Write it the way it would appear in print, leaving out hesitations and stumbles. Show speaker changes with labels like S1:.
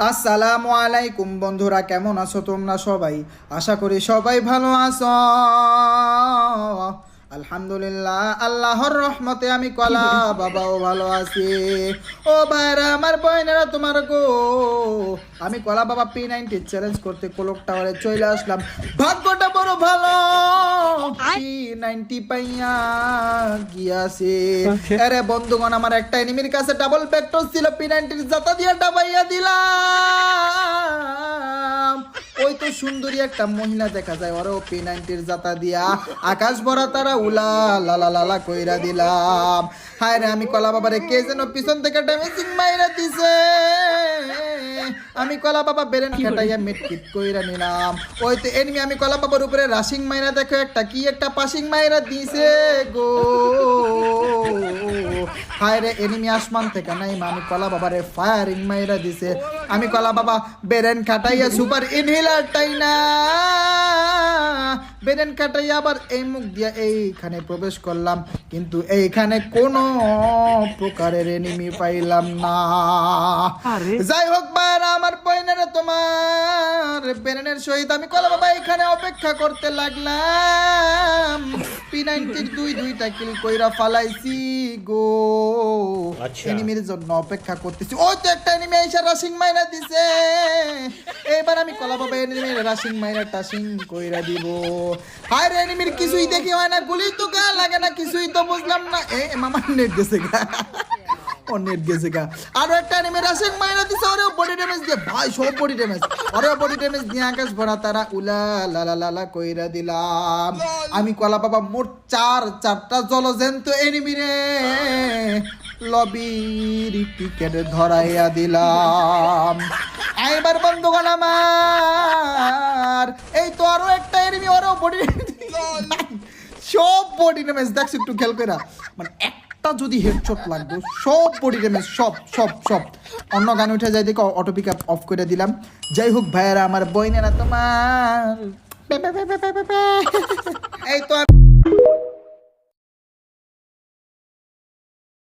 S1: আসসালামু আলাইকুম বন্ধুরা, কেমন আছো তোমরা সবাই? আশা করি সবাই ভালো আছো। আলহামদুলিল্লাহ, আল্লাহর রহমতে আমি কলা বাবাও ভালো আছি। ও ভাইরা আমার বইনেরা, তোমার গো আমি কলা বাবা P90 চ্যালেঞ্জ করতে কোলক টাওয়ারে চলে আসলাম। ভাগ্যটা বড় ভালো, P90 পাইয়া গিয়াছে। আরে বন্ধুগণ, আমার একটা এনিমির কাছে ডাবল ভেক্টর ছিল, P90 জাতা দিয়ে ডাবাইয়া দিলাম। ওই তো সুন্দরী একটা মহিলা দেখা যায়, ওরও P90 জাতা দিয়া আকাশ ভরা তারা উলা লালা লালা কইরা দিলাম। হায় রে, আমি কলা বাবারে কে যেন পিছন থেকে ড্যামেজিং মাইরা দিছে। আমি কলা বাবা বেরেন কাটাইয়া মিটকিট কইরা নিলাম। ওই তো এনিমি আমি কলা বাবার উপরে রাশিং মাইরা দেখো একটা পাসিং মাইরা দিছে গো। হায় রে, এনিমি আসমান থেকে নাই, আমি কলা বাবারে ফায়ারিং মাইরা দিছে। আমি কলা বাবা বেরেন কাটাইয়া সুপার ইনহেলার টাইনা বেরেন কাটাইয়া আবার এই মুখ দিয়া এইখানে প্রবেশ করলাম, কিন্তু এইখানে কোনো প্রকারের এনিমি পাইলাম না। যাই হোক বাইরা আমার বইনেরা, তোমার বেরেনের সহিত আমি কলা বাবা এখানে অপেক্ষা করতে লাগলাম। P90 দুইটা কিল কইরা ফালাইছি গো। এনিমির জন্য অপেক্ষা করতেছি। ওই তো একটা এনিমি এসে রাশিং মাইরা দিছে। এবার আমি কলা বাবা এনিমির রাশিং মাইরা টাশিং কইরা দিব। হায় রে, এনিমির কিছুই দেখি হয় না, গুলি তো গা লাগে না, কিছুই তো বুঝলাম না। এ মামা নেট গেছে গা, ও নেট গেছে গা। আরো একটা এনিমি রাশিং মাইরা দিছে, ওরে বডি ড্যামেজ দিয়ে, ভাই সব বডি ড্যামেজ, ওরে বডি ড্যামেজ দিয়ে আকাশ ভরা তারা উলা লালা লালা কইরা দিলাম। আমি কলা বাবা মোট চারটা জলজন্ত এনিমি রে লবির টিকেট ধরাইয়া দিলাম। এবার বন্ধুগণ আমার এই তো আরো একটা এনিমি, ওরও বডি সব বডি ড্যামেজ দেখছ, একটু খেয়াল কইরা, মানে একটা যদি হেডশট লাগবে সব বডি ড্যামেজ, সব সব সব। অন্য গান উঠে যাই দেখো, অটো পিক আপ অফ করে দিলাম। যাই হোক ভাইয়েরা আমার বইনেরা, তোমার এই তো